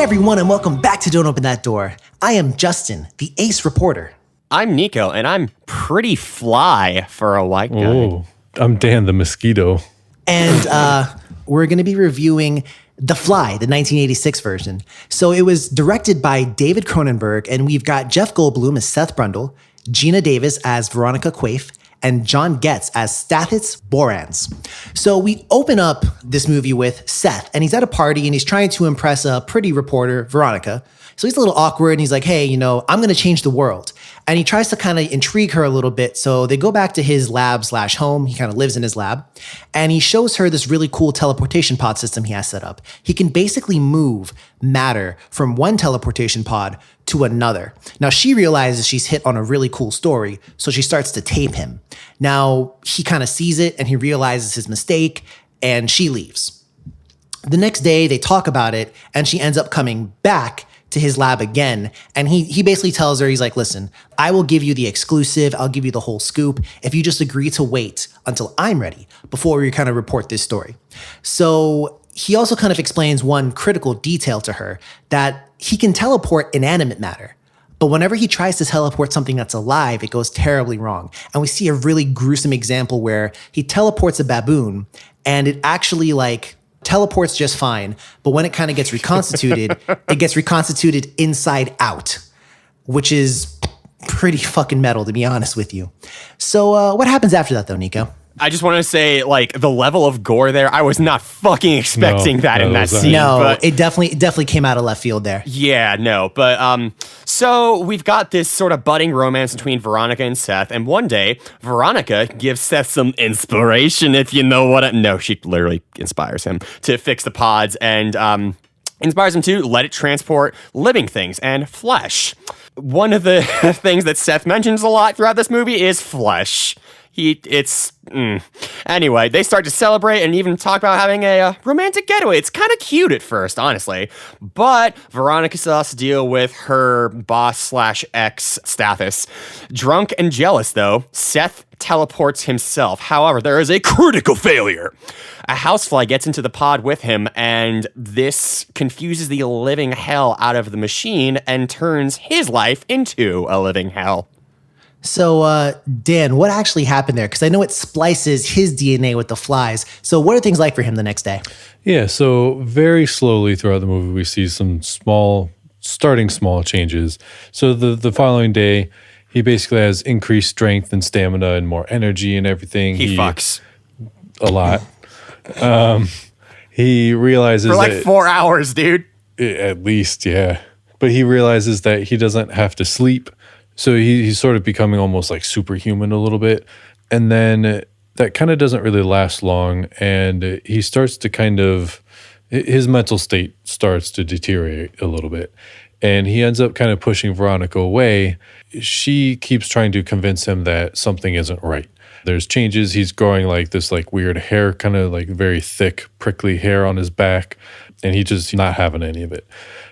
everyone, and welcome back to Don't Open That Door. I am Justin, the ace reporter. I'm Nico, and I'm pretty fly for a white guy. Oh, I'm Dan the mosquito. And we're going to be reviewing The Fly, the 1986 version. So it was directed by David Cronenberg, and we've got Jeff Goldblum as Seth Brundle, Gina Davis as Veronica Quaife, and John Getz as Stathis Borans. So we open up this movie with Seth, and he's at a party, and he's trying to impress a pretty reporter, Veronica. So he's a little awkward, and he's like, hey, I'm going to change the world. And he tries to kind of intrigue her a little bit. So they go back to his lab/home. He kind of lives in his lab. And he shows her this really cool teleportation pod system he has set up. He can basically move matter from one teleportation pod to another. Now, she realizes she's hit on a really cool story, so she starts to tape him. Now, he kind of sees it, and he realizes his mistake, and she leaves. The next day, they talk about it, and she ends up coming back to his lab again. And he basically tells her, he's like, listen, I will give you the exclusive. I'll give you the whole scoop if you just agree to wait until I'm ready before we kind of report this story. So he also kind of explains one critical detail to her, that he can teleport inanimate matter. But whenever he tries to teleport something that's alive, it goes terribly wrong. And we see a really gruesome example where he teleports a baboon and it actually teleports just fine, but when it kind of gets reconstituted, it gets reconstituted inside out, which is pretty fucking metal, to be honest with you. So what happens after that, though, Nico? I just want to say, the level of gore there, I was not fucking expecting that in that scene. No, but it definitely came out of left field there. Yeah, no, but so we've got this sort of budding romance between Veronica and Seth, and one day Veronica gives Seth some inspiration, if you know what. No, she literally inspires him to fix the pods and inspires him to let it transport living things and flesh. One of the things that Seth mentions a lot throughout this movie is flesh. Anyway, they start to celebrate and even talk about having a romantic getaway. It's kind of cute at first, honestly. But Veronica still has to deal with her boss/ex, Stathis. Drunk and jealous, though, Seth teleports himself. However, there is a critical failure. A housefly gets into the pod with him, and this confuses the living hell out of the machine and turns his life into a living hell. So, Dan, what actually happened there? Because I know it splices his DNA with the flies. So what are things like for him the next day? Yeah, so very slowly throughout the movie, we see some starting small changes. So the following day, he basically has increased strength and stamina and more energy and everything. He fucks. A lot. He realizes for 4 hours, dude. At least, yeah. But he realizes that he doesn't have to sleep. So he's sort of becoming almost like superhuman a little bit. And then that kind of doesn't really last long. And he starts to his mental state starts to deteriorate a little bit. And he ends up kind of pushing Veronica away. She keeps trying to convince him that something isn't right. There's changes. He's growing this weird hair, kind of very thick, prickly hair on his back. And he's not having any of it.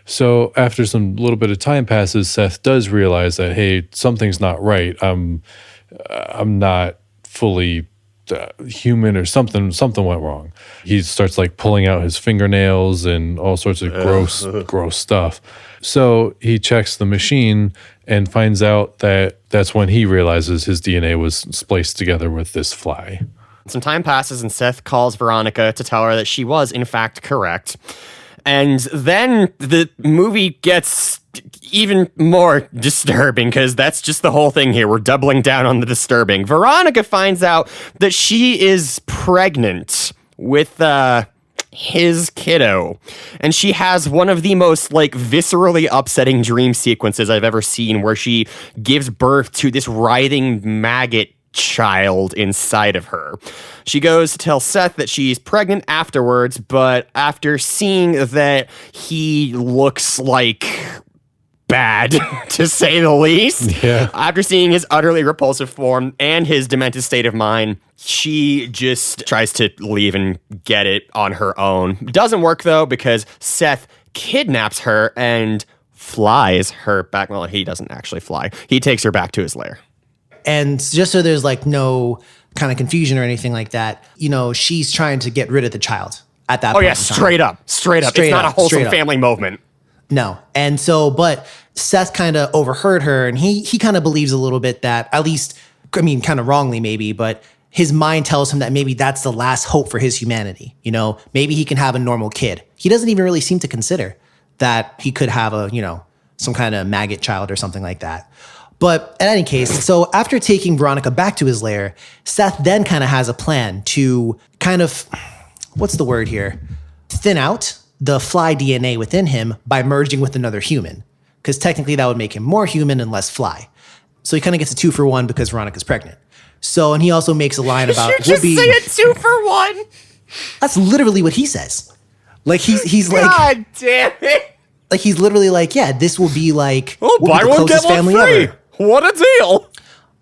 So after some little bit of time passes, Seth does realize that, hey, something's not right. I'm not fully human, or something went wrong. He starts pulling out his fingernails and all sorts of gross stuff. So he checks the machine and finds out that that's when he realizes his DNA was spliced together with this fly. Some time passes and Seth calls Veronica to tell her that she was in fact correct. And then the movie gets even more disturbing, because that's just the whole thing here. We're doubling down on the disturbing. Veronica finds out that she is pregnant with his kiddo. And she has one of the most viscerally upsetting dream sequences I've ever seen, where she gives birth to this writhing maggot child inside of her. She goes to tell Seth that she's pregnant afterwards, but after seeing that he looks bad, to say the least, after seeing his utterly repulsive form and his demented state of mind, she just tries to leave and get it on her own. Doesn't work, though, because Seth kidnaps her and flies her back. Well, he doesn't actually fly. He takes her back to his lair. And just so there's no kind of confusion or anything like that, she's trying to get rid of the child at that point. Oh, yeah, straight up. It's not a wholesome family moment. No. And so, but Seth kind of overheard her, and he kind of believes a little bit that, at least, I mean, kind of wrongly maybe, but his mind tells him that maybe that's the last hope for his humanity. You know, maybe he can have a normal kid. He doesn't even really seem to consider that he could have a, you know, some kind of maggot child or something like that. But in any case, so after taking Veronica back to his lair, Seth then kind of has a plan to kind of, what's the word here? Thin out the fly DNA within him by merging with another human. Because technically that would make him more human and less fly. So he kind of gets a 2-for-1 because Veronica's pregnant. So, and he also makes a line about you just say a 2-for-1. That's literally what he says. Like he's like, God damn it. like he's literally like, yeah, this will be like, Oh, we'll buy be the one, get closest one family free. ever. What a deal.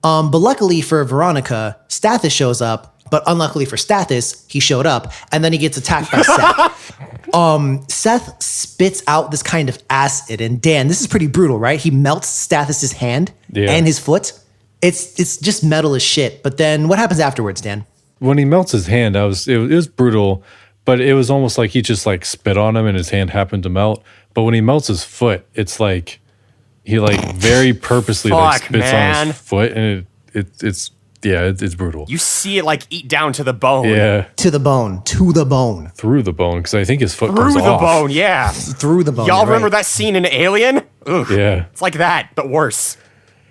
But luckily for Veronica, Stathis shows up. But unluckily for Stathis, he showed up, and then he gets attacked by Seth. Seth spits out this kind of acid, and Dan, this is pretty brutal, right? He melts Stathis's hand and his foot. It's just metal as shit. But then what happens afterwards, Dan? When he melts his hand, it was brutal, but it was almost like he just like spit on him and his hand happened to melt. But when he melts his foot, it's like he like very purposely like spits on his foot, and it's brutal. You see it like eat down to the bone. Yeah. To the bone. Through the bone, because I think his foot Through goes the off. bone, yeah. through the bone. Y'all you're remember right. that scene in Alien? Ugh. Yeah. It's like that, but worse.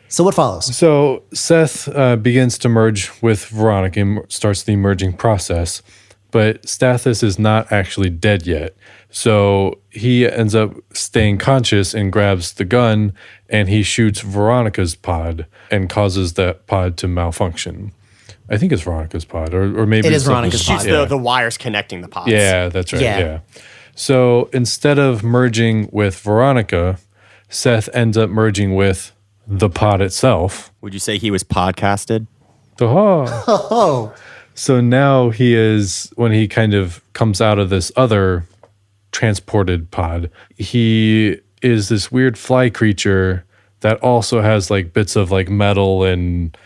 So what follows? So Seth begins to merge with Veronica and starts the merging process, but Stathis is not actually dead yet. So he ends up staying conscious and grabs the gun, and he shoots Veronica's pod and causes that pod to malfunction. I think it's Veronica's pod, or maybe It it's is Veronica's something- pod. Shoots the wires connecting the pods. Yeah, that's right. Yeah. Yeah. So instead of merging with Veronica, Seth ends up merging with the pod itself. Would you say he was podcasted? Aha. Oh, So now he is, when he kind of comes out of this other transported pod, he is this weird fly creature that also has like bits of like metal and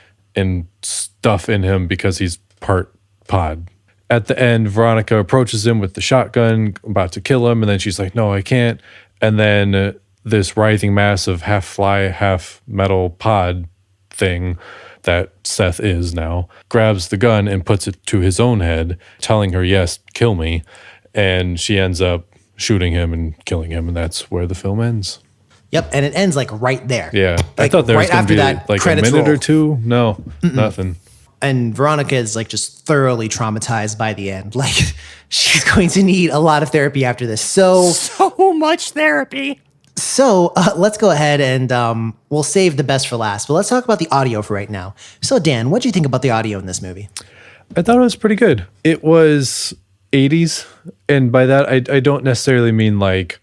stuff in him because he's part pod. At the end, Veronica approaches him with the shotgun, about to kill him, and then she's like, no, I can't. And then this writhing mass of half fly, half metal pod thing that Seth is now grabs the gun and puts it to his own head, telling her, yes, kill me. And she ends up shooting him and killing him, and that's where the film ends. yep. And it ends like right there. Yeah. I Like, thought there was right going after to be that, like a credits minute or roll. two. No, nothing. And Veronica is like just thoroughly traumatized by the end. Like she's going to need a lot of therapy after this. So much therapy. So let's go ahead and we'll save the best for last. But let's talk about the audio for right now. So Dan, what do you think about the audio in this movie? I thought it was pretty good. It was 80s, and by that I don't necessarily mean like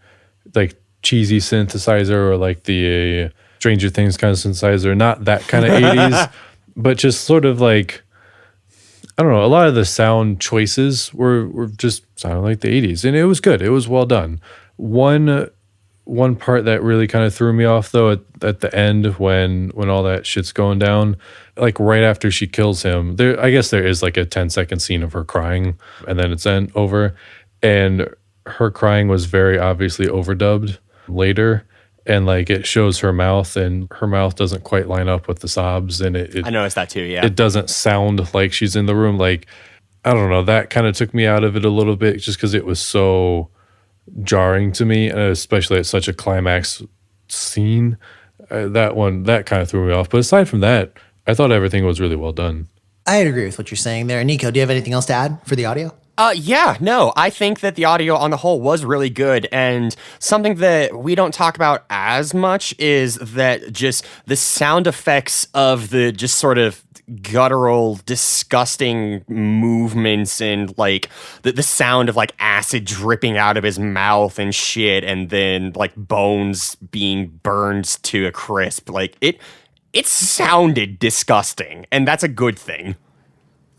cheesy synthesizer or like the Stranger Things kind of synthesizer, not that kind of 80s, but just sort of like, I don't know, a lot of the sound choices were just sounding like the 80s, and it was good. It was well done. One part that really kind of threw me off though at the end when all that shit's going down, like right after she kills him, I guess there is like a 10-second scene of her crying, and then it's over, and her crying was very obviously overdubbed later, and like it shows her mouth, and her mouth doesn't quite line up with the sobs, and I noticed that too, yeah. it doesn't sound like she's in the room. Like, I don't know, that kind of took me out of it a little bit just because it was so jarring to me, especially at such a climax scene. That kind of threw me off. But aside from that, I thought everything was really well done. I'd agree with what you're saying there. Nico, do you have anything else to add for the audio? I think that the audio on the whole was really good, and something that we don't talk about as much is that just the sound effects of the just sort of guttural, disgusting movements, and like the sound of like acid dripping out of his mouth and shit, and then like bones being burned to a crisp. Like it sounded disgusting, and that's a good thing.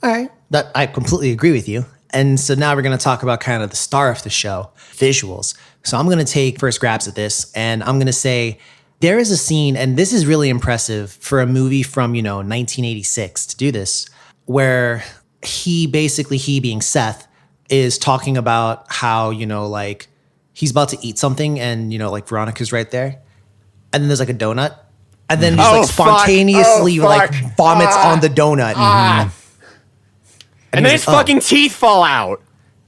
All right. That I completely agree with you. And so now we're going to talk about kind of the star of the show, visuals. So I'm going to take first grabs at this, and I'm going to say there is a scene, and this is really impressive for a movie from, 1986 to do this, where he being Seth, is talking about how, like he's about to eat something and, like Veronica's right there. And then there's like a donut. And then he Oh, just spontaneously fuck. vomits on the donut. And then his fucking teeth fall out.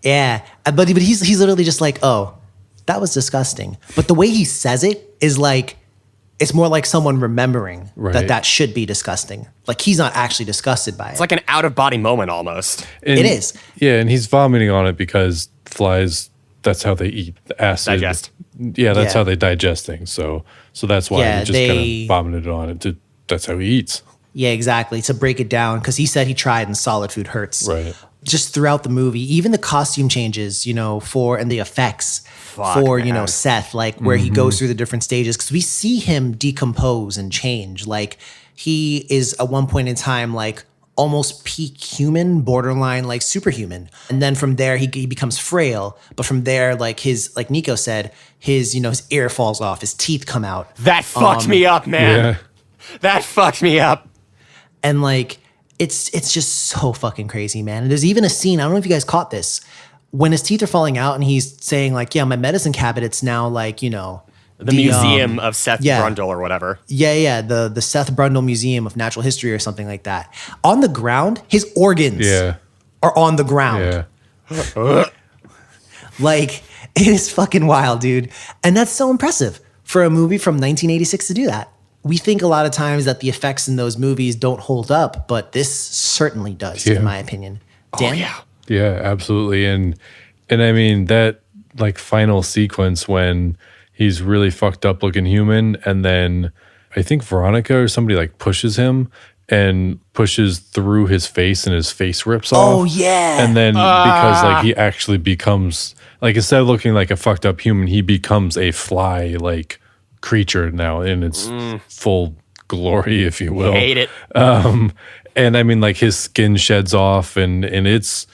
Yeah. But he's literally just like, oh, that was disgusting. But the way he says it is like, it's more like someone remembering that should be disgusting. Like he's not actually disgusted by it. It's like an out-of-body moment almost. And, it is. Yeah, and he's vomiting on it because flies, that's how they eat. The acid. Digest. Yeah, that's how they digest things. So that's why he just kind of vomited on it. That's how he eats. Yeah, exactly. To break it down, because he said he tried and solid food hurts. Right. Just throughout the movie, even the costume changes, and the effects for Seth, like where he goes through the different stages, because we see him decompose and change. Like he is at one point in time like almost peak human, borderline like superhuman, and then from there he becomes frail. But from there, like Nico said, his ear falls off, his teeth come out. That fucked me up, man. Yeah. That fucked me up. And like, it's just so fucking crazy, man. And there's even a scene, I don't know if you guys caught this, when his teeth are falling out and he's saying like, yeah, my medicine cabinet's now like, the museum of Seth Brundle or whatever. Yeah. The Seth Brundle Museum of Natural History or something like that. On the ground, his organs are on the ground. Yeah. Like, it is fucking wild, dude. And that's so impressive for a movie from 1986 to do that. We think a lot of times that the effects in those movies don't hold up, but this certainly does, in my opinion. Dan? Oh, yeah. Yeah, absolutely. And I mean, that like final sequence when he's really fucked up looking human, and then I think Veronica or somebody like pushes him and pushes through his face and his face rips off. Oh, yeah. And then because like he actually becomes, like instead of looking like a fucked up human, he becomes a fly like creature now in its full glory, if you will. Hate it. And I mean, like his skin sheds off, and it's,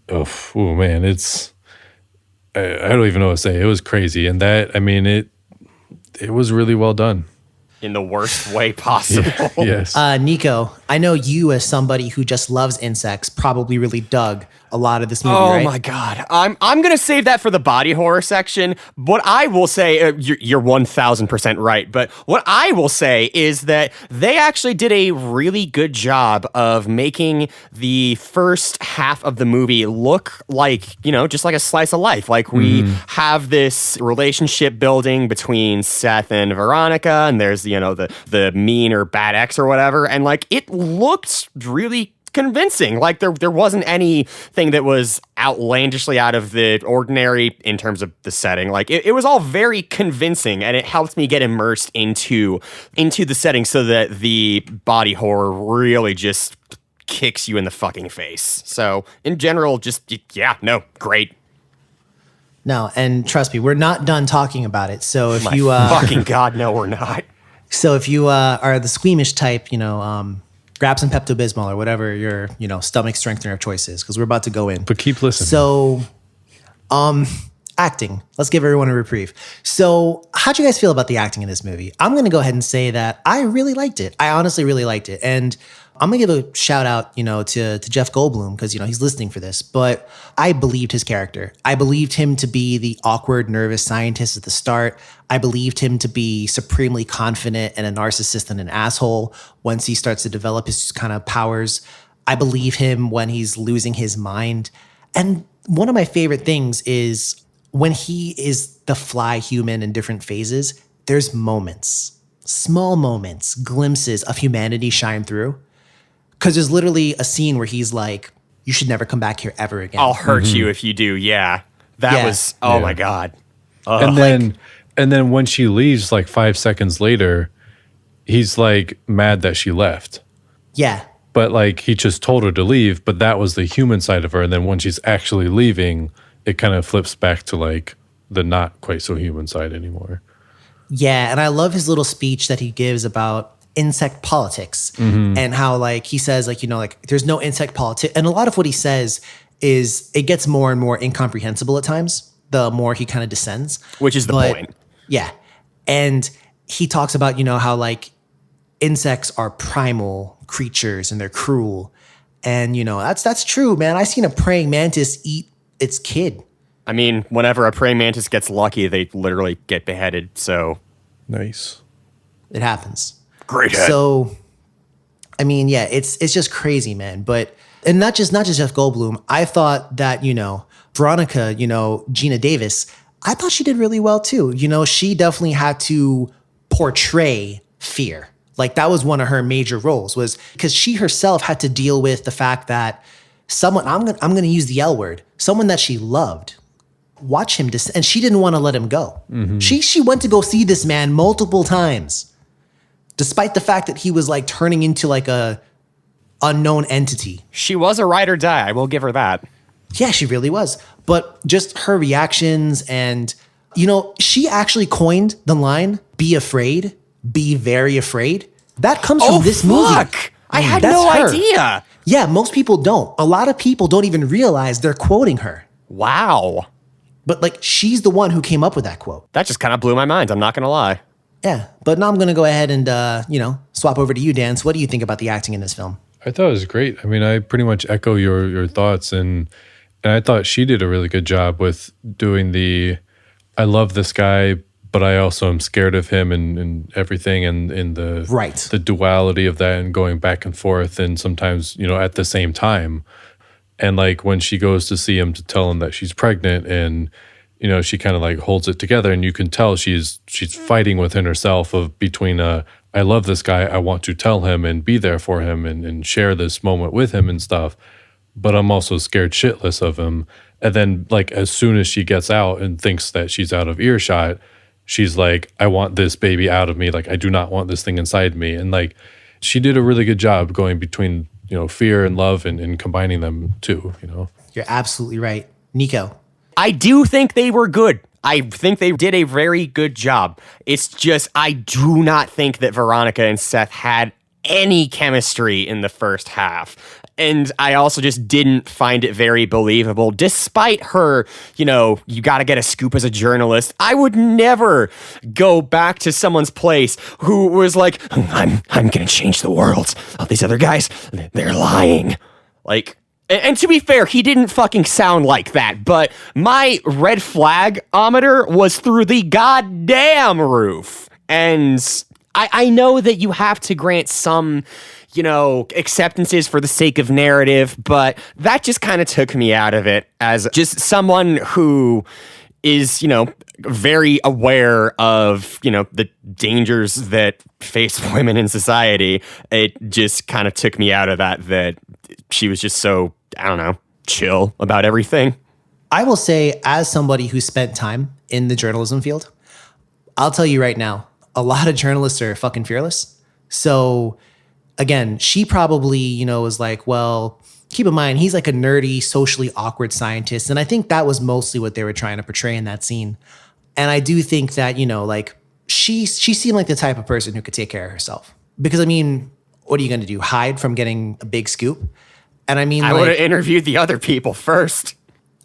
oh man, it's, I don't even know what to say. It was crazy, and that, I mean, it was really well done. In the worst way possible. Yes. Nico, I know you as somebody who just loves insects probably really dug a lot of this movie, Oh right? my God. I'm going to save that for the body horror section. What I will say, you're 1000% right, but what I will say is that they actually did a really good job of making the first half of the movie look like, just like a slice of life. Like we have this relationship building between Seth and Veronica, and there's, the mean or bad ex or whatever. And like it looked really convincing. Like there wasn't anything that was outlandishly out of the ordinary in terms of the setting. Like it was all very convincing, and it helped me get immersed into the setting so that the body horror really just kicks you in the fucking face. So in general, great. No, and trust me, we're not done talking about it. So if you fucking God, no, we're not. So if you are the squeamish type, grab some Pepto-Bismol or whatever your, stomach strengthener of choice is, because we're about to go in. But keep listening. So, acting. Let's give everyone a reprieve. So, how'd you guys feel about the acting in this movie? I'm going to go ahead and say that I really liked it. I honestly really liked it. And I'm going to give a shout out, to Jeff Goldblum, because, he's listening for this. But I believed his character. I believed him to be the awkward, nervous scientist at the start. I believed him to be supremely confident and a narcissist and an asshole once he starts to develop his kind of powers. I believe him when he's losing his mind. And one of my favorite things is when he is the fly human in different phases, there's moments, small moments, glimpses of humanity shine through. Because there's literally a scene where he's like, you should never come back here ever again. I'll hurt you if you do. Yeah. That was, my God. And then when she leaves, like 5 seconds later, he's like mad that she left. Yeah. But like he just told her to leave, but that was the human side of her. And then when she's actually leaving, it kind of flips back to like the not quite so human side anymore. Yeah. And I love his little speech that he gives about insect politics and how like he says like, there's no insect politics. And a lot of what he says is it gets more and more incomprehensible at times, the more he kind of descends. Which is the point. Yeah. And he talks about, how like insects are primal creatures and they're cruel. And, that's true, man. I seen a praying mantis eat its kid. I mean, whenever a praying mantis gets lucky, they literally get beheaded. So Nice. It happens. great head. So, I mean, yeah, it's just crazy, man. But and not just Jeff Goldblum. I thought that Veronica, Gina Davis, I thought she did really well too. She definitely had to portray fear. Like that was one of her major roles, was because she herself had to deal with the fact that someone, I'm gonna use the L word, someone that she loved, watch him and she didn't want to let him go. Mm-hmm. She went to go see this man multiple times, despite the fact that he was like turning into like a unknown entity. She was a ride or die. I will give her that. Yeah, she really was. But just her reactions and, she actually coined the line, be afraid, be very afraid. That comes from this movie. I had That's no her. idea. Yeah, most people don't. A lot of people don't even realize they're quoting her. Wow. But like, she's the one who came up with that quote. That just kind of blew my mind. I'm not going to lie. Yeah, but now I'm going to go ahead and, swap over to you, Dan. So what do you think about the acting in this film? I thought it was great. I mean, I pretty much echo your thoughts, and I thought she did a really good job with doing I love this guy, but I also am scared of him and everything, and in the duality of that and going back and forth, and sometimes at the same time, and like when she goes to see him to tell him that she's pregnant, and she kind of like holds it together, and you can tell she's fighting within herself between I love this guy, I want to tell him and be there for him and share this moment with him and stuff, but I'm also scared shitless of him. And then like as soon as she gets out and thinks that she's out of earshot, she's like, I want this baby out of me. Like, I do not want this thing inside me. And like, she did a really good job going between, fear and love and combining them too, You're absolutely right. Nico. I do think they were good. I think they did a very good job. It's just, I do not think that Veronica and Seth had any chemistry in the first half. And I also just didn't find it very believable, despite her, you got to get a scoop as a journalist. I would never go back to someone's place who was like, I'm going to change the world. All these other guys, they're lying. Like, and to be fair, he didn't fucking sound like that, but my red flag-ometer was through the goddamn roof. And I know that you have to grant some, acceptances for the sake of narrative, but that just kind of took me out of it as just someone who is, very aware of, the dangers that face women in society. It just kind of took me out of that she was just so, I don't know, chill about everything. I will say, as somebody who spent time in the journalism field, I'll tell you right now, a lot of journalists are fucking fearless. So again, she probably, was like, well, keep in mind, he's like a nerdy, socially awkward scientist. And I think that was mostly what they were trying to portray in that scene. And I do think that, she seemed like the type of person who could take care of herself. Because I mean, what are you going to do? Hide from getting a big scoop? And I mean, I would have interviewed the other people first.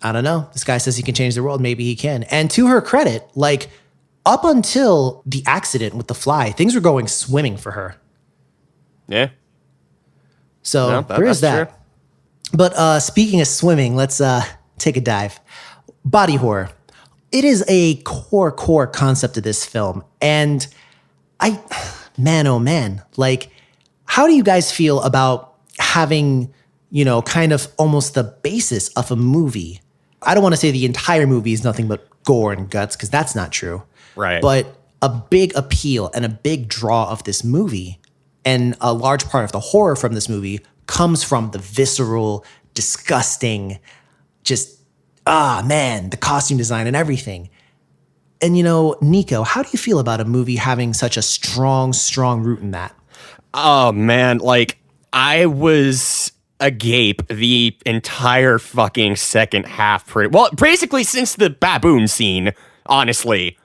I don't know. This guy says he can change the world. Maybe he can. And to her credit, like up until the accident with the fly, things were going swimming for her. Yeah. So there is that. True. But speaking of swimming, let's take a dive. Body horror. It is a core concept of this film. And man, oh man, like, how do you guys feel about having, kind of almost the basis of a movie? I don't want to say the entire movie is nothing but gore and guts, because that's not true. Right. But a big appeal and a big draw of this movie, and a large part of the horror from this movie, comes from the visceral, disgusting, just, the costume design and everything. And, Nico, how do you feel about a movie having such a strong root in that? Oh, man. Like, I was agape the entire fucking second half. Well, basically since the baboon scene, honestly.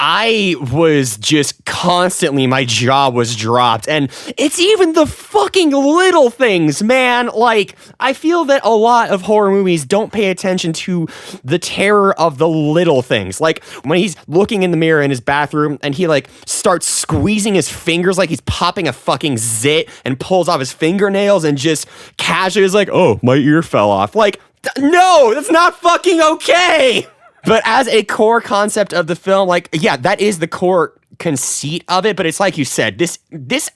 I was just constantly, my jaw was dropped. And it's even the fucking little things, man. Like, I feel that a lot of horror movies don't pay attention to the terror of the little things. Like, when he's looking in the mirror in his bathroom and he, like, starts squeezing his fingers like he's popping a fucking zit and pulls off his fingernails and just casually is like, oh, my ear fell off. Like, no, that's not fucking okay. But as a core concept of the film, like, yeah, that is the core conceit of it. But it's like you said, this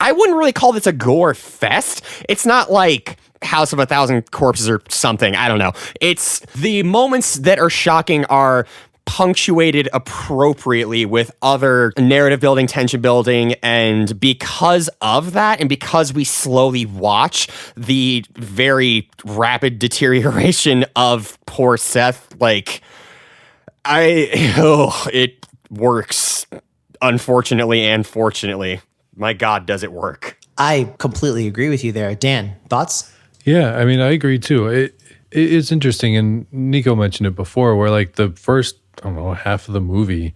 I wouldn't really call this a gore fest. It's not like House of a Thousand Corpses or something. I don't know. It's the moments that are shocking are punctuated appropriately with other narrative building, tension building, and because of that, and because we slowly watch the very rapid deterioration of poor Seth, like, it works, unfortunately and fortunately. My God, does it work. I completely agree with you there. Dan, thoughts? Yeah, I mean, I agree too. It's interesting, and Nico mentioned it before, where like the first, I don't know, half of the movie,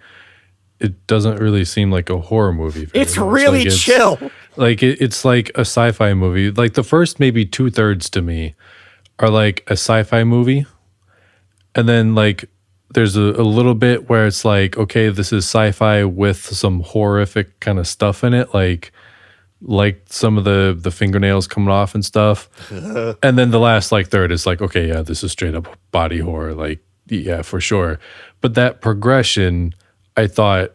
it doesn't really seem like a horror movie. It's much. really like chill. Like it's like a sci-fi movie. Like the first maybe 2/3 to me are like a sci-fi movie, and then like there's a little bit where it's like, okay, this is sci-fi with some horrific kind of stuff in it, like some of the fingernails coming off and stuff. And then the last like third is like, okay, yeah, this is straight up body horror, like, yeah, for sure. But that progression, I thought,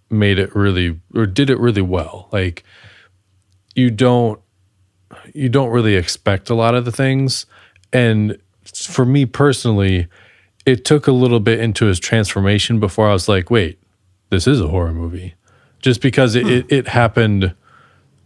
made it really, or did it really well. Like, you don't really expect a lot of the things. And for me personally, it took a little bit into his transformation before I was like, wait, this is a horror movie. Just because it happened,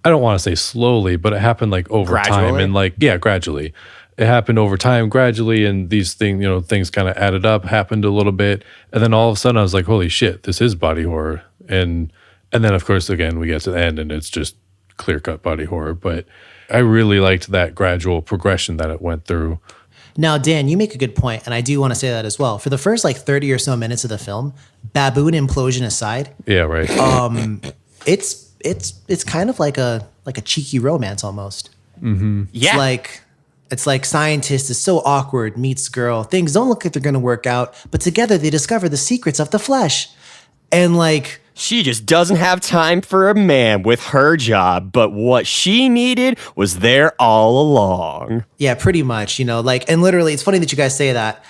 I don't want to say slowly, but it happened like over time, and like, yeah, gradually. It happened over time, gradually, and these things kind of added up, happened a little bit, and then all of a sudden I was like, holy shit, this is body horror. And then of course again we get to the end and it's just clear-cut body horror. But I really liked that gradual progression that it went through. Now, Dan, you make a good point, and I do want to say that as well. For the first like 30 or so minutes of the film, baboon implosion aside, Yeah, right. it's kind of like a cheeky romance almost. Mm-hmm. Yeah. It's like scientist is so awkward, meets girl. Things don't look like they're going to work out, but together they discover the secrets of the flesh. And like, she just doesn't have time for a man with her job, but what she needed was there all along. yeah, pretty much, like, and literally, it's funny that you guys say that.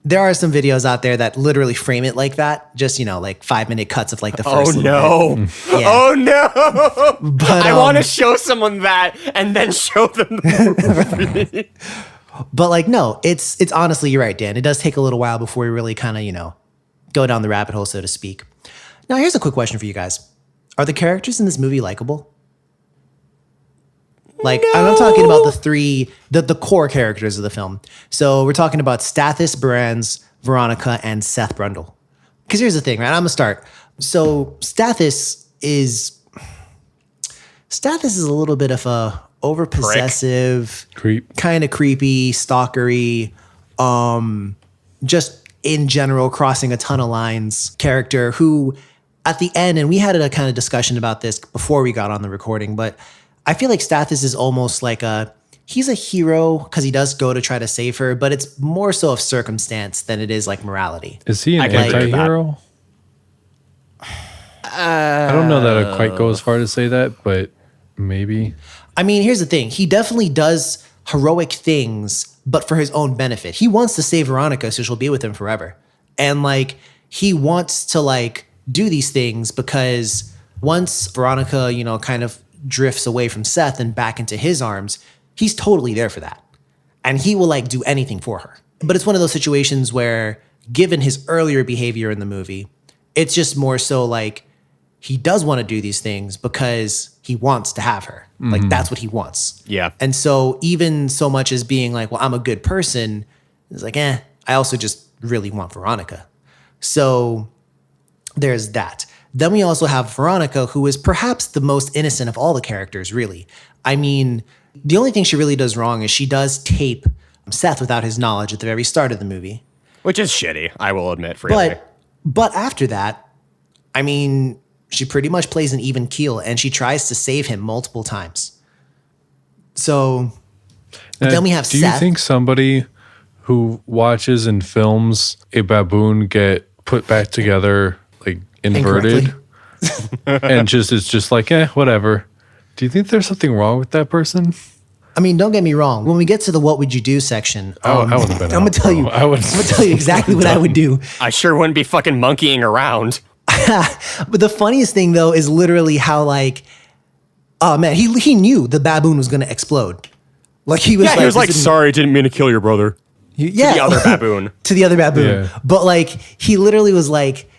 There are some videos out there that literally frame it like that. Just, like 5-minute cuts of like the first little bit. Yeah. Oh no. But I want to show someone that and then show them the movie. But like, no, it's honestly, you're right, Dan. It does take a little while before we really kind of, go down the rabbit hole, so to speak. Now, here's a quick question for you guys. Are the characters in this movie likable? Like, No. I'm talking about the core characters of the film. So we're talking about Stathis, Brands, Veronica, and Seth Brundle. Because here's the thing, right? I'm going to start. So Stathis is a little bit of a overpossessive, Creep. kind of creepy, stalkery, just in general, crossing a ton of lines character who at the end, and we had a kind of discussion about this before we got on the recording, but I feel like Stathis is almost like he's a hero because he does go to try to save her, but it's more so of circumstance than it is like morality. Is he an I can agree with that. anti-hero? I don't know that I'd quite go as far to say that, but maybe. I mean, here's the thing. He definitely does heroic things, but for his own benefit. He wants to save Veronica so she'll be with him forever. And like, he wants to like do these things because once Veronica, kind of drifts away from Seth and back into his arms, he's totally there for that. And he will like do anything for her. But it's one of those situations where, given his earlier behavior in the movie, it's just more so like he does want to do these things because he wants to have her. Like, that's what he wants. Yeah. And so even so much as being like, well, I'm a good person, it's like, I also just really want Veronica. So there's that. Then we also have Veronica, who is perhaps the most innocent of all the characters, really. I mean, the only thing she really does wrong is she does tape Seth without his knowledge at the very start of the movie. Which is shitty, I will admit freely. But after that, I mean, she pretty much plays an even keel and she tries to save him multiple times. So then we have Do Seth. you think somebody who watches and films a baboon get put back together, like inverted, and it's just like, whatever? Do you think there's something wrong with that person? I mean, don't get me wrong. When we get to the what would you do section, I would have been I'm gonna tell you. I'm gonna tell you exactly what I would do. I sure wouldn't be fucking monkeying around. But the funniest thing though is literally how like, oh man, he knew the baboon was gonna explode. Like he was Yeah, he was like, sorry, didn't mean to kill your brother. Yeah, The other baboon. to the other baboon. Yeah. But like he literally was like,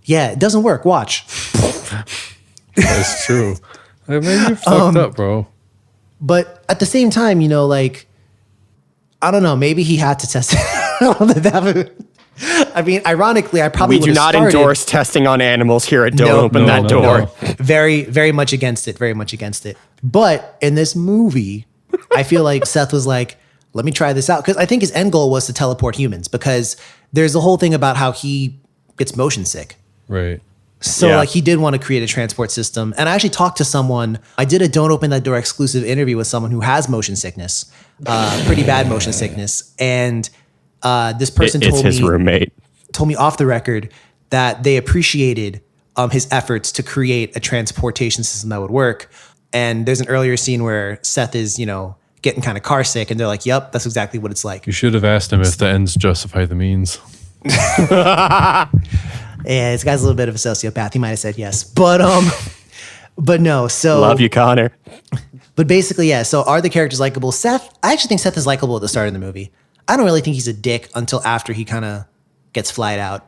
yeah, it doesn't work. Watch. That's true. I mean, you're fucked up, bro. But at the same time, you know, like, I don't know, maybe he had to test it on the baboon. I mean, ironically, I probably We do not endorse testing on animals here at Don't No, Open no, That no, Door. no. Very, very much against it. Very much against it. But in this movie, I feel like Seth was like, let me try this out. Because I think his end goal was to teleport humans because there's the whole thing about how he gets motion sick. Right. So Yeah. like he did want to create a transport system. And I actually talked to someone, I did a Don't Open That Door exclusive interview with someone who has motion sickness, pretty bad motion sickness. And this person It's his roommate. told me off the record that they appreciated his efforts to create a transportation system that would work. And there's an earlier scene where Seth is, you know, getting kind of car sick and they're like, yep, that's exactly what it's like. You should have asked him if the ends justify the means. Yeah, this guy's a little bit of a sociopath. He might have said yes, but no. So Love you, Connor. But basically, yeah. So are the characters likable? Seth, I actually think Seth is likable at the start of the movie. I don't really think he's a dick until after he kind of gets flied out.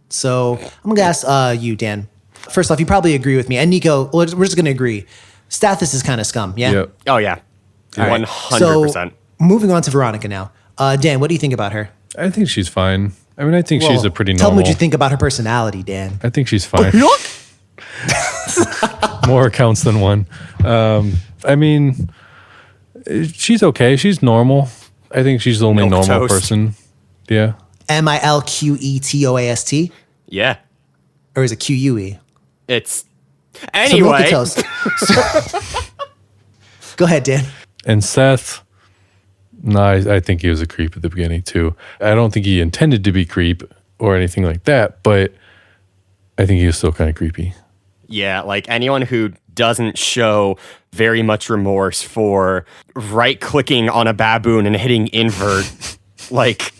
So I'm gonna ask you, Dan. First off, you probably agree with me, and Nico. Well, we're just gonna agree. Stathis is kind of scum. Yeah. Yep. Oh, yeah. All right. 100%. So moving on to Veronica now. Dan, what do you think about her? I think she's fine. I mean, I think she's Well, a pretty Tell normal. me what you think about her personality, Dan. I think she's fine. More accounts than one. I mean, she's okay. She's normal. I think she's the only Milk normal toast. person. Yeah. Milquetoast, Yeah. or is it QUE? It's. So Anyway. Milquetoast. Go ahead, Dan. And Seth, no, I think he was a creep at the beginning too. I don't think he intended to be creep or anything like that, but I think he was still kind of creepy. Yeah, like anyone who doesn't show very much remorse for right-clicking on a baboon and hitting invert, like,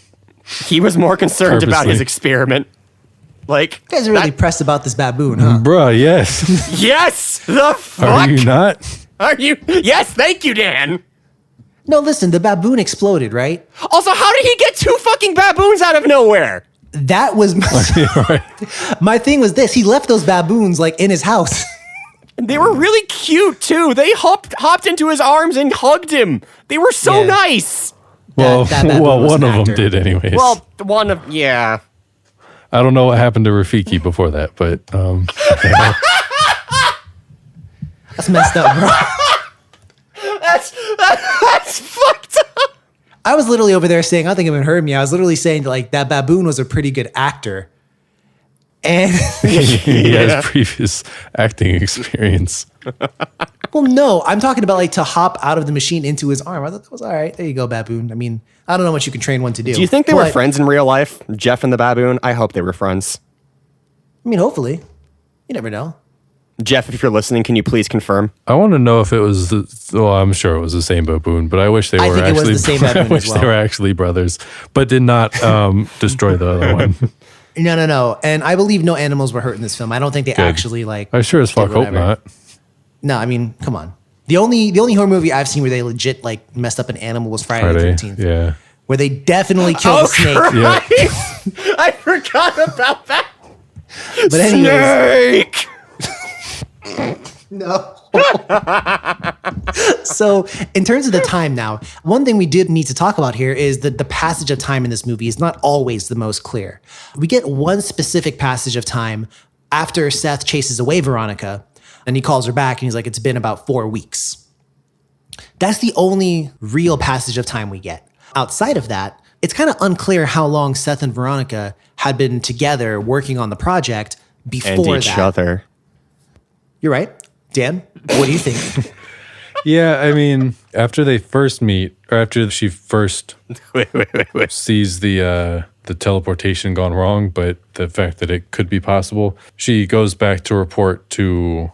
he was more concerned about his Purposely. experiment. Like, You guys are really pressed about this baboon, huh? Bruh, yes. yes! The fuck? Are you not? Are you? Yes, thank you, Dan. No, listen, the baboon exploded, right? Also, how did he get two fucking baboons out of nowhere? That was Right. my thing was this. He left those baboons like in his house. And they were really cute, too. They hopped into his arms and hugged him. They were so Yeah. nice. Well, that baboon well, was one an of them actor. did anyways. Well, one of, yeah. I don't know what happened to Rafiki before that, but That's messed up, bro. That's fucked up. I was literally over there saying, I don't think anyone heard me. I was literally saying like that baboon was a pretty good actor. And he has previous acting experience. well, no, I'm talking about like to hop out of the machine into his arm. I thought that was all right. There you go, baboon. I mean, I don't know what you can train one to do. Do you think they were But, friends in real life? Jeff and the baboon? I hope they were friends. I mean, hopefully. You never know. Jeff, if you're listening, can you please confirm? I want to know if it was well, I'm sure it was the same baboon, but I wish they I were think it was actually the same baboon I wish as they well. were actually brothers, but did not destroy the other one. No. And I believe no animals were hurt in this film. I don't think they Good. actually like. I sure as fuck did hope whatever. not. No, I mean, come on. The only horror movie I've seen where they legit like messed up an animal was Friday the 13th. Yeah. Where they definitely killed the snake. Yeah. I forgot about that. But anyways, Snake! no. So in terms of the time now, one thing we did need to talk about here is that the passage of time in this movie is not always the most clear. We get one specific passage of time after Seth chases away Veronica and he calls her back and he's like, it's been about 4 weeks. That's the only real passage of time we get. Outside of that, it's kind of unclear how long Seth and Veronica had been together working on the project before And each that. other. You're right. Dan, what do you think? Yeah, I mean, after they first meet, or after she first Wait. sees the teleportation gone wrong, but the fact that it could be possible, she goes back to report to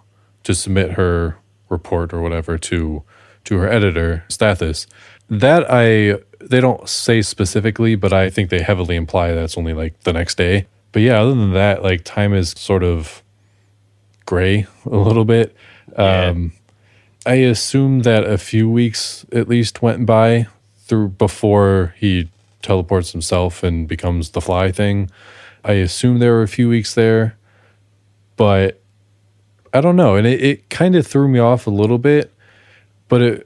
submit her report or whatever to to her editor, Stathis. They don't say specifically, but I think they heavily imply that's only like the next day. But yeah, other than that, like time is sort of gray a little bit. Yeah. I assume that a few weeks at least went by through before he teleports himself and becomes the fly thing. I assume there were a few weeks there, but I don't know. And it kind of threw me off a little bit, but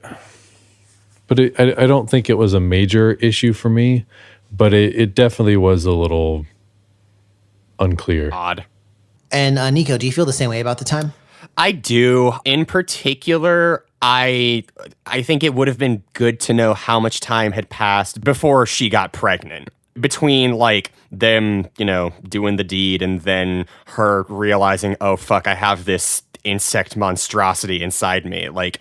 I don't think it was a major issue for me, but it definitely was a little unclear. Odd. And Nico, do you feel the same way about the time? I do. In particular, I think it would have been good to know how much time had passed before she got pregnant. Between like them, doing the deed and then her realizing, oh fuck, I have this insect monstrosity inside me. Like,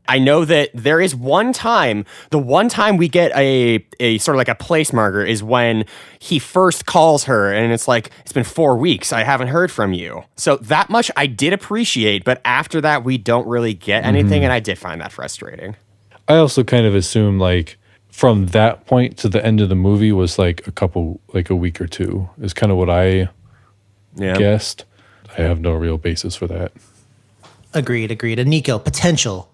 I know that there is one time, the one time we get a sort of like a place marker is when he first calls her and it's like, it's been 4 weeks, I haven't heard from you. So that much I did appreciate, but after that we don't really get anything, and I did find that frustrating. I also kind of assume like from that point to the end of the movie was like a week or two is kind of what I guessed. I have no real basis for that. Agreed. And Nico, potential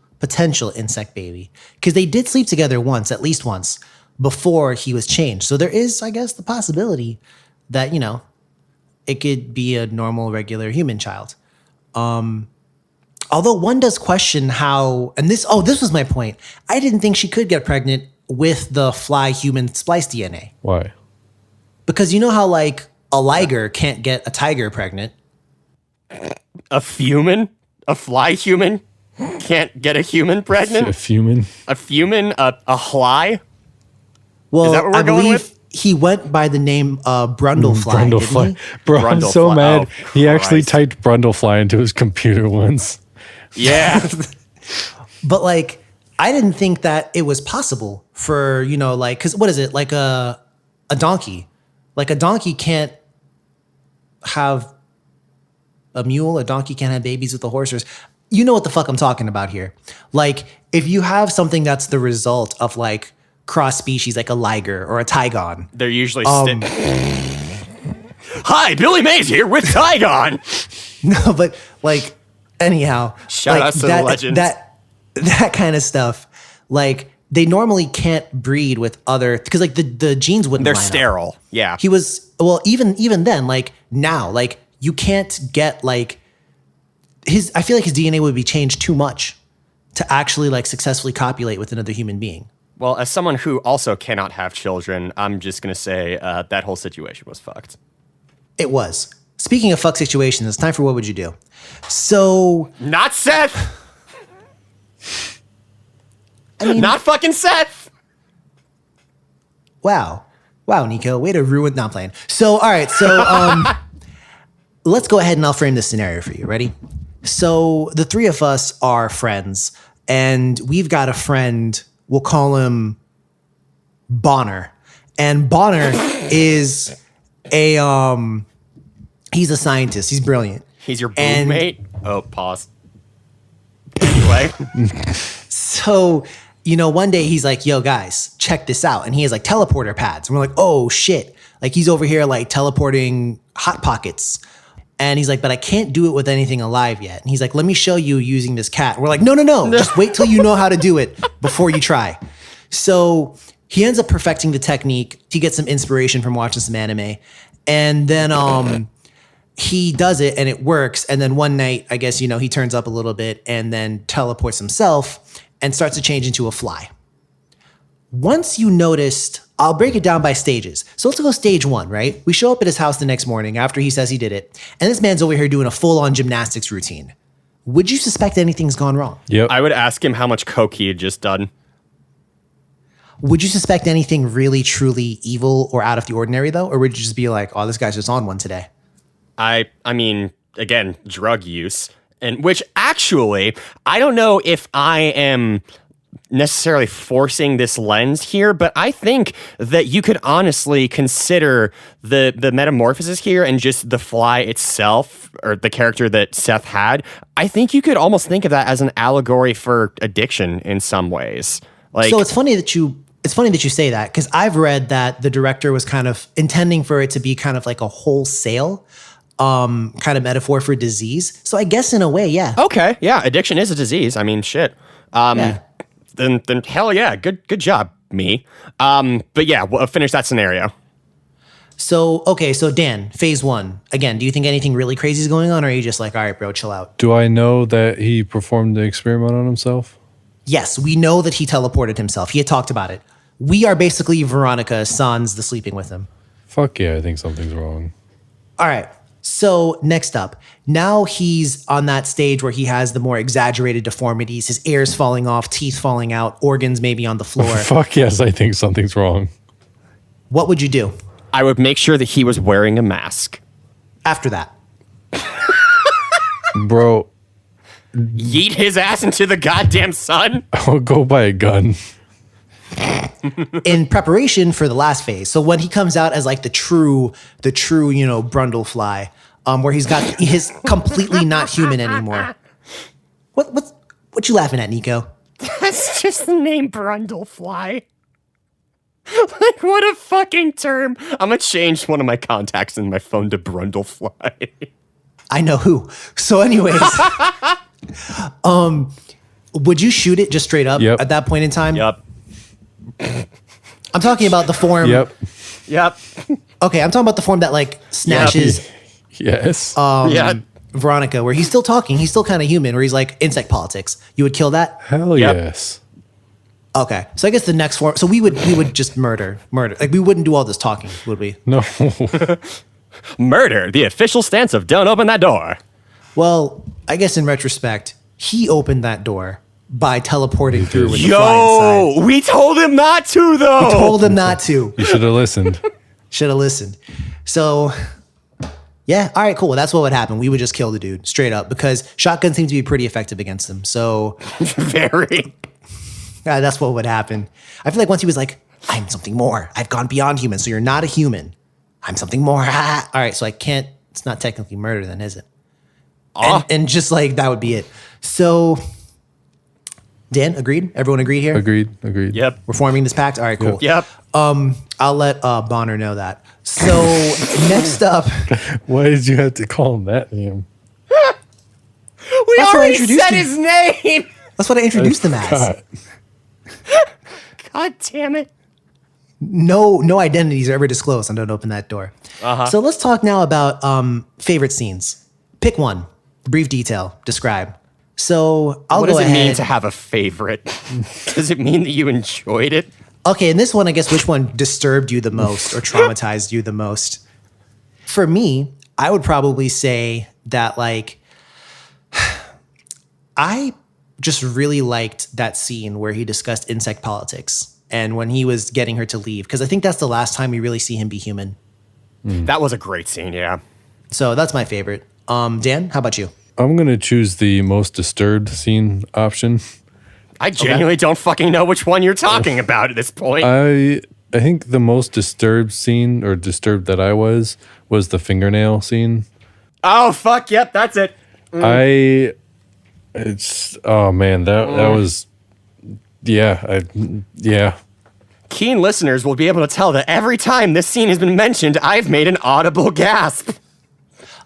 insect baby. Because they did sleep together at least once, before he was changed. So there is, I guess, the possibility that, it could be a normal, regular human child. Although one does question how, and this was my point. I didn't think she could get pregnant with the fly human splice DNA. Why? Because you know how like a liger can't get a tiger pregnant. A fly human can't get a human pregnant? A human? A human? A fly? Well, Is that what we're I going believe with? he went by the name Brundlefly, didn't he? Bro, I'm so Brundlefly. mad. Oh, he actually Christ. typed Brundlefly into his computer once. Yeah. But like, I didn't think that it was possible for, like, because what is it? Like a donkey. Like a donkey can't have a mule. A donkey can't have babies with a horse. You know what the fuck I'm talking about here. Like, if you have something that's the result of like cross species, like a liger or a tigon. They're usually Hi, Billy Mays here with Tygon. No, but like, anyhow. Shout like, out to the legends. That kind of stuff. Like, they normally can't breed with other, because like the genes wouldn't They're line up. sterile. Yeah. He was, well, even then, like now, like you can't get like I feel like his DNA would be changed too much to actually like successfully copulate with another human being. Well, as someone who also cannot have children, I'm just going to say that whole situation was fucked. It was. Speaking of fuck situations, it's time for What Would You Do? So, Not Seth! I mean, Not fucking Seth! wow, Nico, way to ruin, not playing. So, all right, so let's go ahead and I'll frame this scenario for you. Ready? So the three of us are friends, and we've got a friend, we'll call him Bonner. And Bonner is he's a scientist. He's brilliant. He's your And- roommate? Oh, pause. Anyway. So, one day he's like, yo, guys, check this out. And he has like teleporter pads. And we're like, oh, shit. Like he's over here like teleporting Hot Pockets. And he's like, but I can't do it with anything alive yet. And he's like, let me show you using this cat. And we're like, no. Just wait till you know how to do it before you try. So he ends up perfecting the technique. He gets some inspiration from watching some anime. And then he does it and it works. And then one night, I guess, he turns up a little bit and then teleports himself and starts to change into a fly. Once you noticed, I'll break it down by stages. So let's go stage 1, right? We show up at his house the next morning after he says he did it. And this man's over here doing a full-on gymnastics routine. Would you suspect anything's gone wrong? Yep. I would ask him how much coke he had just done. Would you suspect anything really, truly evil or out of the ordinary, though? Or would you just be like, oh, this guy's just on one today? I mean, again, drug use. And which actually, I don't know if I am necessarily forcing this lens here, but I think that you could honestly consider the metamorphosis here and just the fly itself, or the character that Seth had. I think you could almost think of that as an allegory for addiction in some ways. Like, so it's funny that you say that, because I've read that the director was kind of intending for it to be kind of like a wholesale kind of metaphor for disease. So I guess in a way, yeah. Okay, yeah, addiction is a disease. I mean, shit. Yeah. Then hell yeah, good job, me. But yeah, we'll finish that scenario. So, okay, so Dan, phase 1. Again, do you think anything really crazy is going on, or are you just like, all right, bro, chill out? Do I know that he performed the experiment on himself? Yes, we know that he teleported himself. He had talked about it. We are basically Veronica sans the sleeping with him. Fuck yeah, I think something's wrong. All right. So next up, now he's on that stage where he has the more exaggerated deformities, his ears falling off, teeth falling out, organs maybe on the floor. Fuck yes, I think something's wrong. What would you do I would make sure that he was wearing a mask. after that? Bro, Yeet his ass into the goddamn sun. I'll go buy a gun. In preparation for the last phase. So when he comes out as like the true, Brundle fly, where he's completely not human anymore. What you laughing at, Nico? That's just the name Brundlefly. Like, what a fucking term. I'm gonna change one of my contacts in my phone to Brundlefly. I know who. So anyways, would you shoot it just straight up at that point in time? Yep. I'm talking about the form. Yep. Okay, I'm talking about the form that like snatches Yes. Yeah. Veronica, where he's still talking. He's still kind of human, where he's like insect politics. You would kill that? Hell Yep. yes. Okay. So I guess the next form, so we would just murder. Like we wouldn't do all this talking, would we? No. Murder, the official stance of don't open that door. Well, I guess in retrospect, he opened that door by teleporting through with the fly inside. Yo, we told him not to, though. Told him not to. You should have listened. Should have listened. So, yeah. All right, cool. Well, that's what would happen. We would just kill the dude straight up because shotguns seem to be pretty effective against him. So, Very. that's what would happen. I feel like once he was like, I'm something more. I've gone beyond human. So you're not a human. I'm something more. All right. So I can't, it's not technically murder then, is it? And just like, that would be it. So, Dan, agreed? Everyone agreed here? Agreed. Yep. We're forming this pact? All right, cool. Yep. I'll let Bonner know that. So next up, Why did you have to call him that name? We That's what I already introduced said him. his name. that's what I introduced him as. God. God damn it. No identities are ever disclosed on Don't Open That Door. So let's talk now about favorite scenes. Pick one. Brief detail. Describe. So I'll What go does it ahead. mean to have a favorite? Does it mean that you enjoyed it? Okay, in this one, I guess which one disturbed you the most or traumatized you the most? For me, I would probably say that like I just really liked that scene where he discussed insect politics and when he was getting her to leave, because I think that's the last time we really see him be human. That was a great scene, yeah. So that's my favorite. Dan, how about you? I'm going to choose the most disturbed scene option. I genuinely don't fucking know which one you're talking about at this point. I think the most disturbed scene, or disturbed that I was the fingernail scene. Oh, fuck, yep, that's it. Oh man, that was, yeah. Keen listeners will be able to tell that every time this scene has been mentioned, I've made an audible gasp.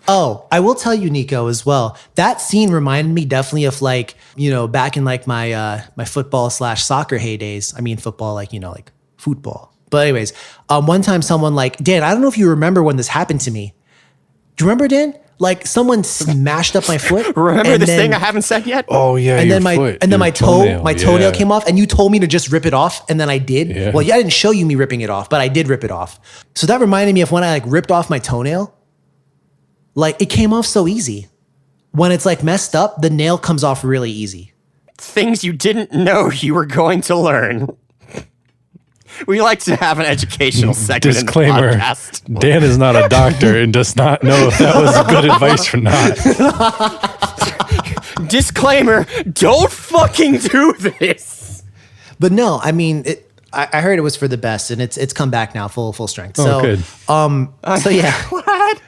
Oh, I will tell you, Nico, as well. That scene reminded me definitely of like, back in like my my football/soccer heydays. I mean football, like, like football. But anyways, one time someone like, Dan, I don't know if you remember when this happened to me. Do you remember, Dan? Like someone smashed up my foot. Remember this thing I haven't said yet? Oh yeah, And your then my foot, and then your my toenail yeah. came off, and you told me to just rip it off, and then I did. Yeah. Well, yeah, I didn't show you me ripping it off, but I did rip it off. So that reminded me of when I like ripped off my toenail. Like it came off so easy. When it's like messed up, the nail comes off really easy. Things you didn't know you were going to learn. We like to have an educational segment Disclaimer: in the podcast. Dan is not a doctor and does not know if that was good advice or not. Disclaimer, don't fucking do this. But no, I mean, I heard it was for the best, and it's come back now, full strength. So, good. So yeah. What?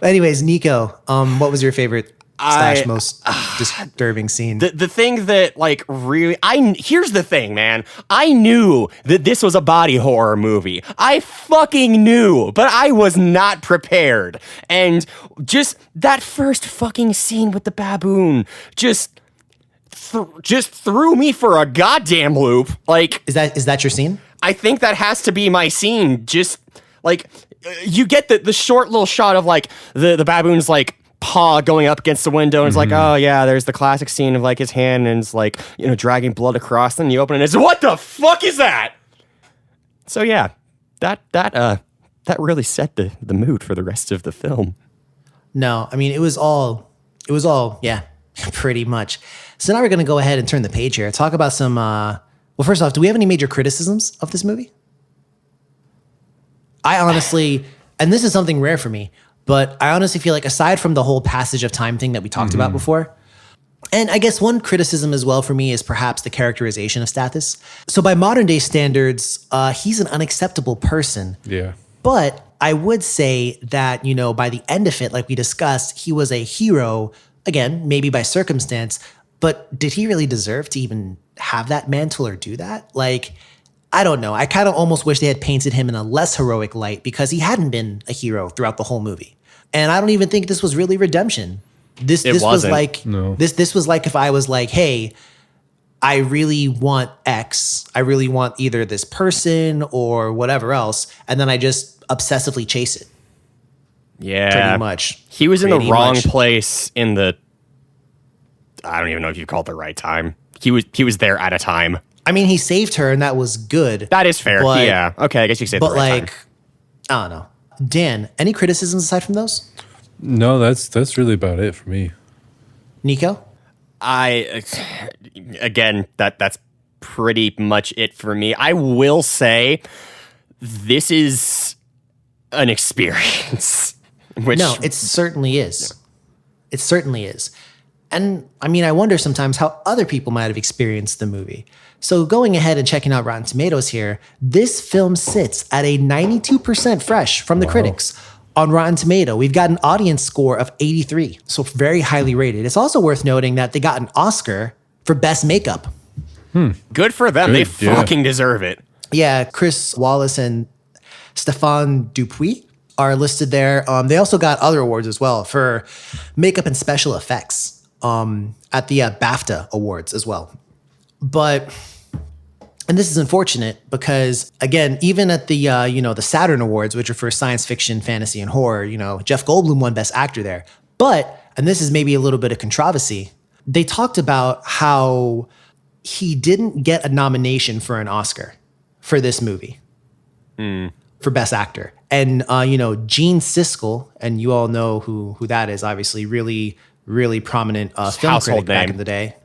Anyways, Nico, what was your favorite / most disturbing scene? The thing that like really here's the thing, man. I knew that this was a body horror movie. I fucking knew, but I was not prepared. And just that first fucking scene with the baboon just threw me for a goddamn loop. Like, Is that your scene? I think that has to be my scene. Just like you get the short little shot of like the baboon's like paw going up against the window, and it's like, oh yeah, there's the classic scene of like his hand and it's like, you know, dragging blood across. Then you open it and it's, what the fuck is that? So yeah, that really set the mood for the rest of the film. No, I mean, it was all, yeah, pretty much. So now we're going to go ahead and turn the page here. Talk about some, well, first off, do we have any major criticisms of this movie? I honestly, and this is something rare for me, but I honestly feel like aside from the whole passage of time thing that we talked about before, and I guess one criticism as well for me is perhaps the characterization of Stathis. So by modern day standards, he's an unacceptable person. Yeah. But I would say that, you know, by the end of it, like we discussed, he was a hero, again, maybe by circumstance, but did he really deserve to even have that mantle or do that? Like, I don't know. I kind of almost wish they had painted him in a less heroic light because he hadn't been a hero throughout the whole movie. And I don't even think this was really redemption. This was like, No. this was like if I was like, hey, I really want X. I really want either this person or whatever else. And then I just obsessively chase it. Yeah. Pretty much. He was in the Pretty wrong much. place in the, I don't even know if you call it the right time. He was there at a time. I mean, he saved her and that was good. That is fair. But- yeah. Okay. I guess you could say the But right like, time. I don't know. Dan, any criticisms aside from those? No, that's really about it for me. Nico? Again, that's pretty much it for me. I will say this is an experience. Which No, it certainly is. It certainly is. And I mean, I wonder sometimes how other people might have experienced the movie. So going ahead and checking out Rotten Tomatoes here, this film sits at a 92% fresh from the critics. On Rotten Tomato, we've got an audience score of 83, so very highly rated. It's also worth noting that they got an Oscar for Best Makeup. good for them. Good, They yeah. fucking deserve it. Yeah, Chris Wallace and Stéphane Dupuis are listed there. They also got other awards as well for makeup and special effects at the BAFTA Awards as well. But, and this is unfortunate because, again, even at the the Saturn Awards, which are for science fiction, fantasy, and horror, Jeff Goldblum won Best Actor there. But, and this is maybe a little bit of controversy, they talked about how he didn't get a nomination for an Oscar for this movie for Best Actor. And, Gene Siskel, and you all know who that is, obviously, really, really prominent film Household critic back name. in the day.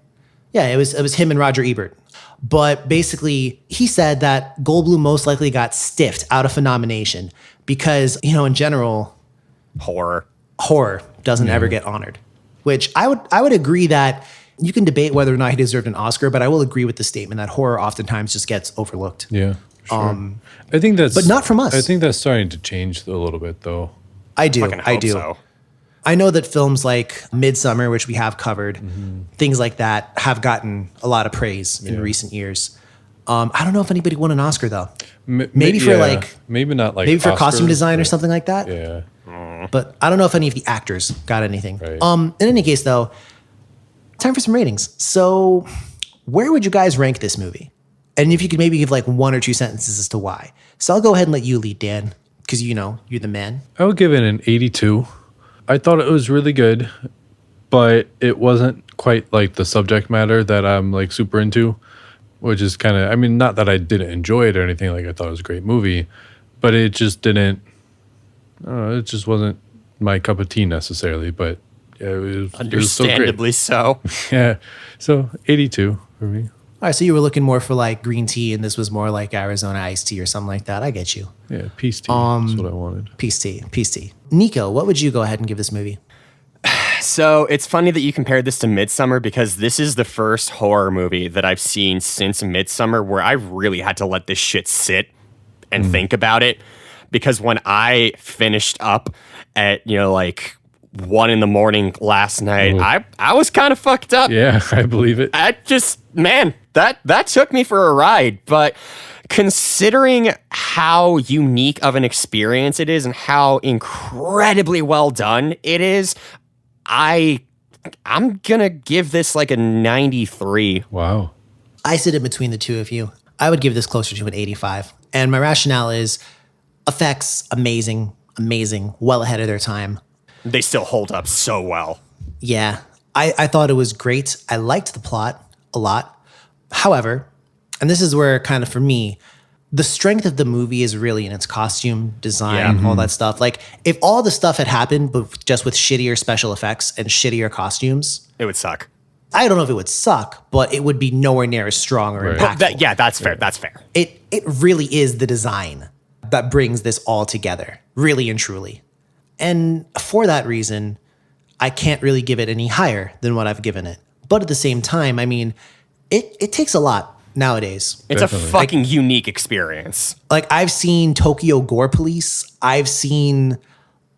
Yeah, it was him and Roger Ebert. But basically, he said that Goldblum most likely got stiffed out of a nomination because, in general, Horror. horror doesn't ever get honored. Which I would agree that you can debate whether or not he deserved an Oscar, but I will agree with the statement that horror oftentimes just gets overlooked. Yeah. Sure. I think that's, but not from us. I think that's starting to change a little bit, though. I do. Fucking I hope do. so. I know that films like Midsummer, which we have covered, things like that have gotten a lot of praise in recent years. I don't know if anybody won an Oscar though. Maybe for maybe not like maybe for costume Oscars, design or but- something like that. Yeah. But I don't know if any of the actors got anything. Right. In any case, though, time for some ratings. So, where would you guys rank this movie? And if you could maybe give like one or two sentences as to why. So I'll go ahead and let you lead, Dan, because you're the man. I would give it an 82. I thought it was really good, but it wasn't quite like the subject matter that I'm like super into, which is kind of, I mean, not that I didn't enjoy it or anything, like I thought it was a great movie, but it just didn't, it just wasn't my cup of tea necessarily, but yeah, it was still great. Understandably so. Yeah, so 82 for me. All right, so you were looking more for like green tea, and this was more like Arizona iced tea or something like that. I get you. Yeah, peace tea. That's what I wanted. Peace tea. Nico, what would you go ahead and give this movie? So it's funny that you compared this to Midsummer because this is the first horror movie that I've seen since Midsummer where I really had to let this shit sit and think about it. Because when I finished up at, like 1 a.m. last night, I was kind of fucked up. Yeah, I believe it. That took me for a ride. But considering how unique of an experience it is and how incredibly well done it is, I'm gonna give this like a 93. Wow. I sit in between the two of you. I would give this closer to an 85. And my rationale is effects, amazing, well ahead of their time. They still hold up so well. Yeah, I thought it was great. I liked the plot a lot. However, and this is where kind of for me, the strength of the movie is really in its costume design, all that stuff. Like if all the stuff had happened, but just with shittier special effects and shittier costumes, It would suck. I don't know if it would suck, but it would be nowhere near as strong or impactful. That's fair. That's fair. It really is the design that brings this all together, really and truly. And for that reason, I can't really give it any higher than what I've given it. But at the same time, I mean, it takes a lot nowadays. It's Definitely. a fucking unique experience. Like I've seen Tokyo Gore Police. I've seen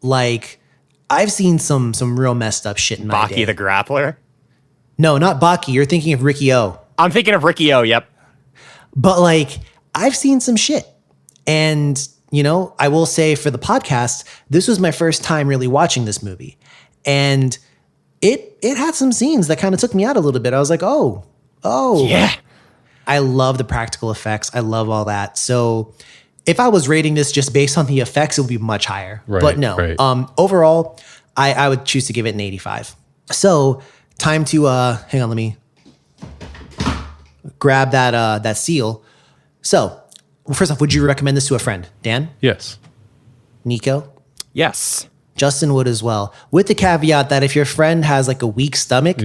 some real messed up shit in my day. Baki the Grappler. No, not Baki. You're thinking of Ricky O. I'm thinking of Ricky O, yep. But like I've seen some shit. And, I will say for the podcast, this was my first time really watching this movie. And it had some scenes that kind of took me out a little bit. I was like, oh. Yeah. I love the practical effects. I love all that. So if I was rating this just based on the effects, it would be much higher. Right, but no, right. Overall, I would choose to give it an 85. So time to, hang on, let me grab that seal. So first off, would you recommend this to a friend? Dan? Yes. Nico? Yes. Justin would as well, with the caveat that if your friend has like a weak stomach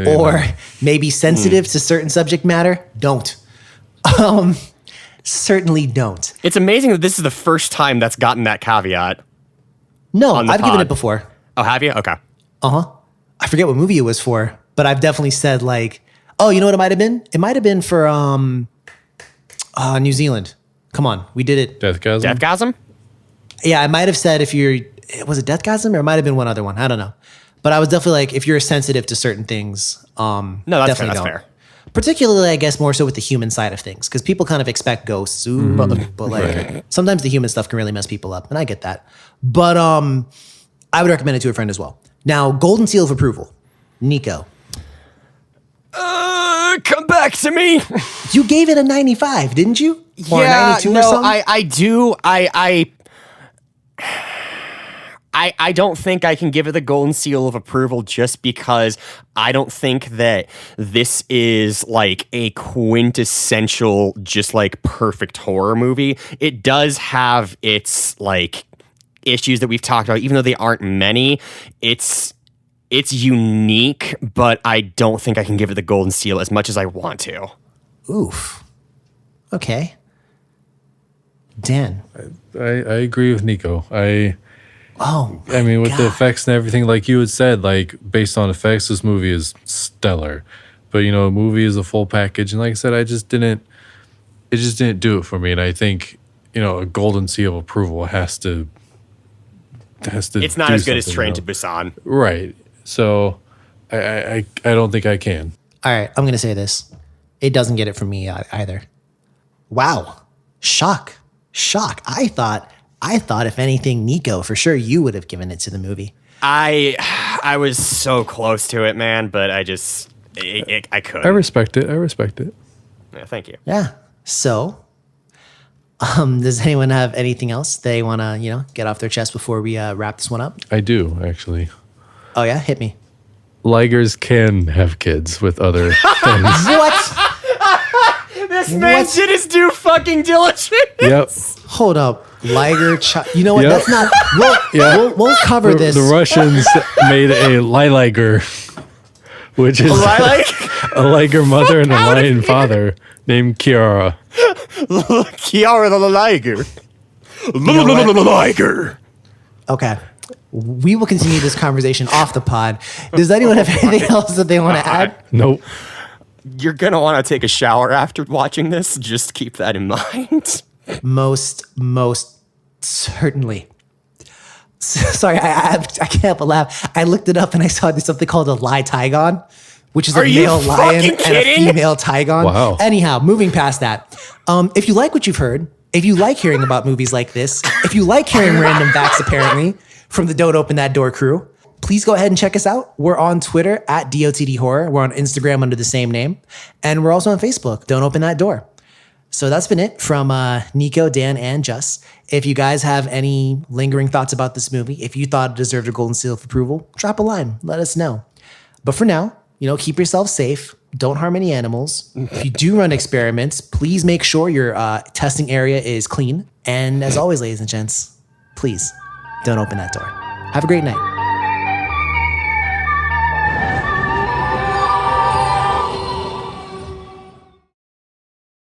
or maybe sensitive to certain subject matter, don't. Certainly don't. It's amazing that this is the first time that's gotten that caveat. No, On the I've given pod. it before. Oh, have you? Okay. I forget what movie it was for, but I've definitely said like, oh, you know what it might have been? It might have been for New Zealand. Come on, we did it. Deathgasm? Deathgasm? Yeah, I might have said was it Deathgasm or it might have been one other one. I don't know. But I was definitely like, if you're sensitive to certain things, No, that's definitely fair. don't. That's fair. Particularly, I guess, more so with the human side of things, because people kind of expect ghosts, but like sometimes the human stuff can really mess people up, and I get that. But I would recommend it to a friend as well. Now, golden seal of approval, Nico. Come back to me. You gave it a 95, didn't you? Or a 92 or something? I do. I don't think I can give it the golden seal of approval just because I don't think that this is like a quintessential, just like perfect horror movie. It does have its like issues that we've talked about, even though they aren't many. It's unique, but I don't think I can give it the golden seal as much as I want to. Oof. Okay. Dan. I agree with Nico. I mean, with God. the effects and everything, like you had said, like based on effects, this movie is stellar. But a movie is a full package, and like I said, it just didn't do it for me. And I think a golden seal of approval has to. It's not do as good as something Train to else. Busan. Right. So I don't think I can. All right, I'm going to say this. It doesn't get it from me either. Wow. Shock. I thought if anything, Nico, for sure you would have given it to the movie. I was so close to it, man, but I couldn't. I respect it. Yeah, thank you. Yeah. So, does anyone have anything else they want to, get off their chest before we wrap this one up? I do, actually. Oh, yeah? Hit me. Ligers can have kids with other things. What? This man What? did his due fucking diligence. Yep. Hold up. Liger, you know what? Yep. That's not, we'll cover this. The Russians made a liger, which is a liger mother and a lion father named Kiara. Kiara the Liger. know what? Liger. Okay. We will continue this conversation off the pod. Does anyone have anything else that they want to add? Nope. You're going to want to take a shower after watching this. Just keep that in mind. Most certainly. Sorry, I can't but laugh. I looked it up and I saw there's something called a Tigon, which is a male lion and a female Tigon. Wow. Anyhow, moving past that. If you like what you've heard, if you like hearing about movies like this, if you like hearing random facts apparently from the Don't Open That Door crew, please go ahead and check us out. We're on Twitter at DOTD Horror. We're on Instagram under the same name. And we're also on Facebook, Don't Open That Door. So that's been it from Nico, Dan, and Jess. If you guys have any lingering thoughts about this movie, if you thought it deserved a golden seal of approval, drop a line. Let us know. But for now, keep yourself safe. Don't harm any animals. If you do run experiments, please make sure your testing area is clean. And as always, ladies and gents, please don't open that door. Have a great night.